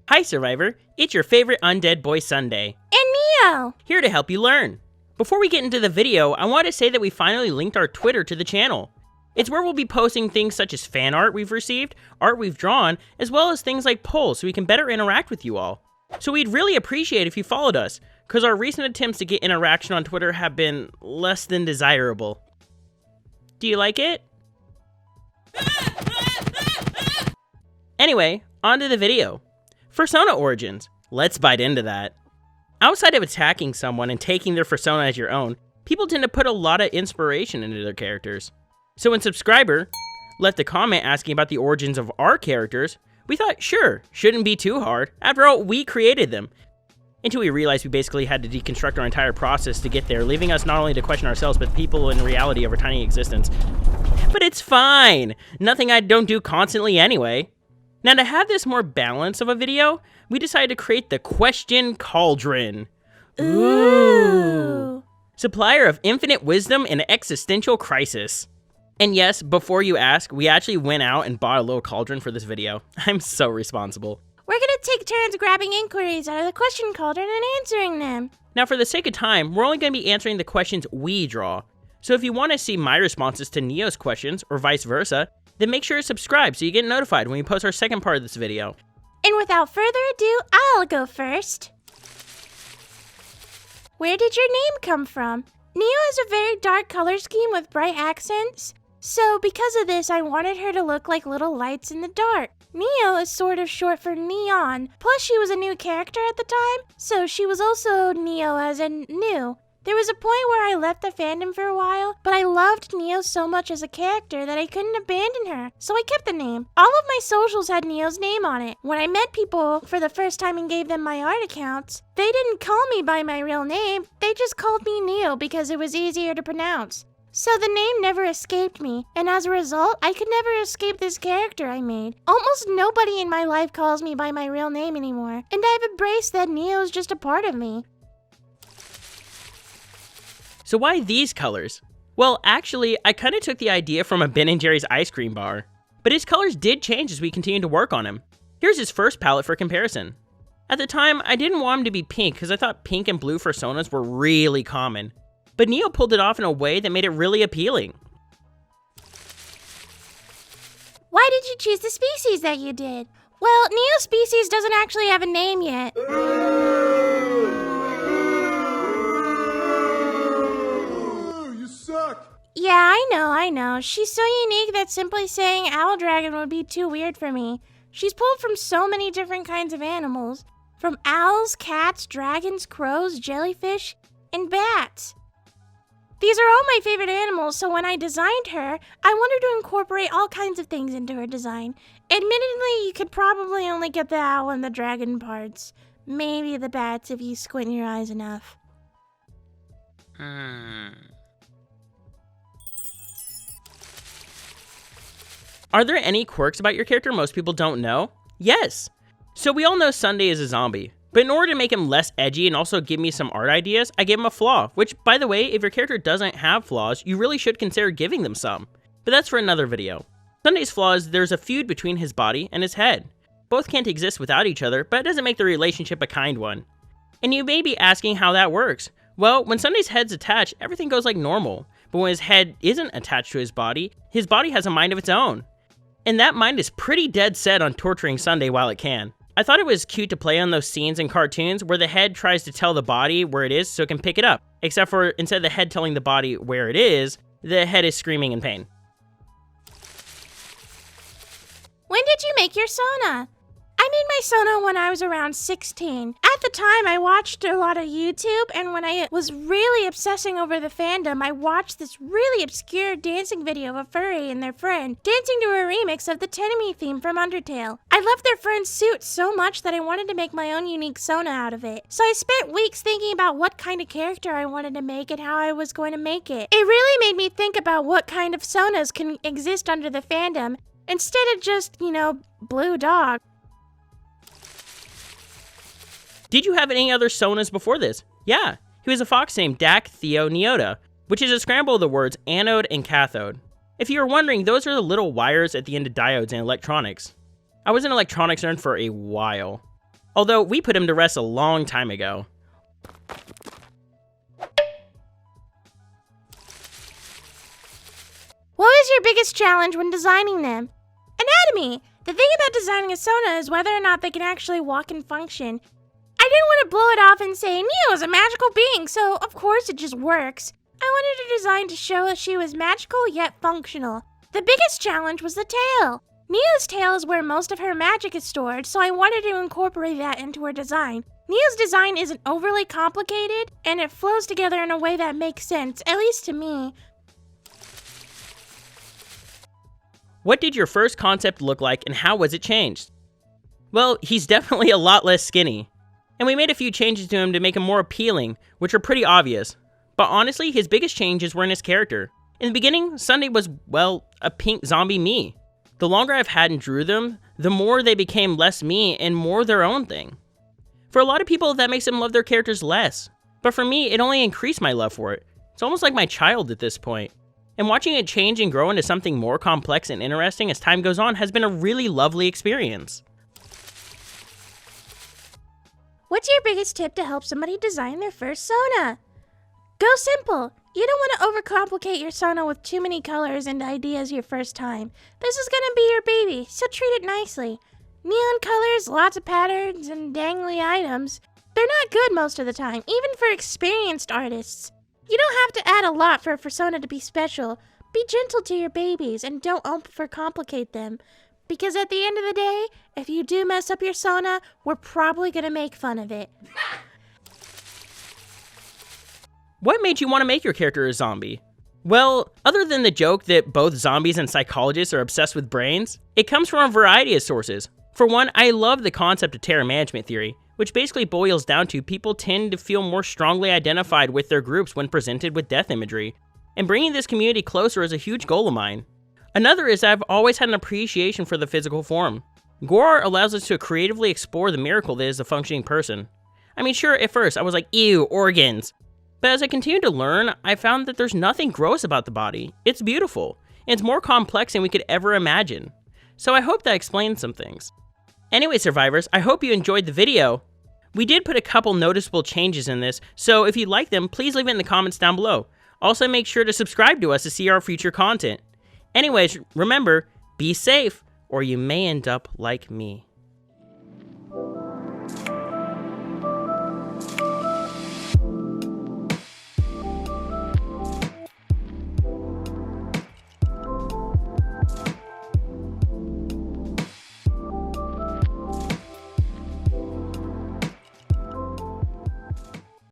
Hi Survivor, it's your favorite undead boy Sunday. And Neo! Here to help you learn. Before we get into the video, I want to say that we finally linked our Twitter to the channel. It's where we'll be posting things such as fan art we've received, art we've drawn, as well as things like polls so we can better interact with you all. So we'd really appreciate if you followed us, because our recent attempts to get interaction on Twitter have been less than desirable. Do you like it? Anyway, on to the video. Fursona origins. Let's bite into that. Outside of attacking someone and taking their Fursona as your own, people tend to put a lot of inspiration into their characters. So when Subscriber left a comment asking about the origins of our characters, we thought, sure, shouldn't be too hard. After all, we created them. Until we realized we basically had to deconstruct our entire process to get there, leaving us not only to question ourselves, but people in reality of our tiny existence. But it's fine. Nothing I don't do constantly anyway. Now to have this more balance of a video, we decided to create the Question Cauldron. Ooh. Supplier of infinite wisdom in existential crisis. And yes, before you ask, we actually went out and bought a little cauldron for this video. I'm so responsible. We're gonna take turns grabbing inquiries out of the question cauldron and answering them. Now for the sake of time, we're only gonna be answering the questions we draw. So if you want to see my responses to Neo's questions, or vice versa, then make sure to subscribe so you get notified when we post our second part of this video. And without further ado, I'll go first. Where did your name come from? Neo has a very dark color scheme with bright accents. So because of this, I wanted her to look like little lights in the dark. Neo is sort of short for neon, plus she was a new character at the time, so she was also Neo as in new. There was a point where I left the fandom for a while, but I loved Neo so much as a character that I couldn't abandon her, so I kept the name. All of my socials had Neo's name on it. When I met people for the first time and gave them my art accounts, they didn't call me by my real name, they just called me Neo because it was easier to pronounce. So the name never escaped me, and as a result, I could never escape this character I made. Almost nobody in my life calls me by my real name anymore, and I've embraced that Neo's just a part of me. So why these colors? Well, actually, I kinda took the idea from a Ben & Jerry's ice cream bar. But his colors did change as we continued to work on him. Here's his first palette for comparison. At the time, I didn't want him to be pink because I thought pink and blue Fursonas were really common. But Neo pulled it off in a way that made it really appealing. Why did you choose the species that you did? Well, Neo's species doesn't actually have a name yet. Yeah, I know. She's so unique that simply saying owl dragon would be too weird for me. She's pulled from so many different kinds of animals. From owls, cats, dragons, crows, jellyfish, and bats. These are all my favorite animals, so when I designed her, I wanted to incorporate all kinds of things into her design. Admittedly, you could probably only get the owl and the dragon parts. Maybe the bats if you squint your eyes enough. Are there any quirks about your character most people don't know? Yes! So we all know Sunday is a zombie, but in order to make him less edgy and also give me some art ideas, I gave him a flaw, which, by the way, if your character doesn't have flaws, you really should consider giving them some. But that's for another video. Sunday's flaw is there's a feud between his body and his head. Both can't exist without each other, but it doesn't make the relationship a kind one. And you may be asking how that works. Well, when Sunday's head's attached, everything goes like normal. But when his head isn't attached to his body has a mind of its own. And that mind is pretty dead set on torturing Sunday while it can. I thought it was cute to play on those scenes in cartoons where the head tries to tell the body where it is so it can pick it up. Except for instead of the head telling the body where it is, the head is screaming in pain. When did you make your Sona? I made my Sona when I was around 16. At the time, I watched a lot of YouTube, and when I was really obsessing over the fandom, I watched this really obscure dancing video of a furry and their friend dancing to a remix of the Tenemy theme from Undertale. I loved their friend's suit so much that I wanted to make my own unique Sona out of it. So I spent weeks thinking about what kind of character I wanted to make and how I was going to make it. It really made me think about what kind of Sonas can exist under the fandom, instead of just, blue dog. Did you have any other Sonas before this? Yeah, he was a fox named Dak Theo Neota, which is a scramble of the words anode and cathode. If you were wondering, those are the little wires at the end of diodes and electronics. I was an electronics nerd for a while. although we put him to rest a long time ago. What was your biggest challenge when designing them? Anatomy! The thing about designing a Sona is whether or not they can actually walk and function. I didn't want to blow it off and say Neo is a magical being, so of course it just works. I wanted her design to show that she was magical yet functional. The biggest challenge was the tail. Neo's tail is where most of her magic is stored, so I wanted to incorporate that into her design. Neo's design isn't overly complicated, and it flows together in a way that makes sense, at least to me. What did your first concept look like and how was it changed? Well, he's definitely a lot less skinny. And we made a few changes to him to make him more appealing, which are pretty obvious. But honestly, his biggest changes were in his character. In the beginning, Sunday was, well, a pink zombie me. The longer I've had and drew them, the more they became less me and more their own thing. For a lot of people, that makes them love their characters less. But for me, it only increased my love for it. It's almost like my child at this point. And watching it change and grow into something more complex and interesting as time goes on has been a really lovely experience. What's your biggest tip to help somebody design their first Sona? Go simple. You don't want to overcomplicate your Sona with too many colors and ideas your first time. This is gonna be your baby, so treat it nicely. Neon colors, lots of patterns, and dangly items. They're not good most of the time, even for experienced artists. You don't have to add a lot for a Fursona to be special. Be gentle to your babies and don't overcomplicate them. Because at the end of the day, if you do mess up your Sona, we're probably gonna make fun of it. What made you want to make your character a zombie? Well, other than the joke that both zombies and psychologists are obsessed with brains, it comes from a variety of sources. For one, I love the concept of terror management theory, which basically boils down to people tend to feel more strongly identified with their groups when presented with death imagery, and bringing this community closer is a huge goal of mine. Another is I've always had an appreciation for the physical form. Gore art allows us to creatively explore the miracle that is a functioning person. I mean, sure, at first I was like, ew, organs. But as I continued to learn, I found that there's nothing gross about the body. It's beautiful, and it's more complex than we could ever imagine. So I hope that explains some things. Anyway, survivors, I hope you enjoyed the video. We did put a couple noticeable changes in this, so if you like them, please leave it in the comments down below. Also, make sure to subscribe to us to see our future content. Anyways, remember, be safe, or you may end up like me.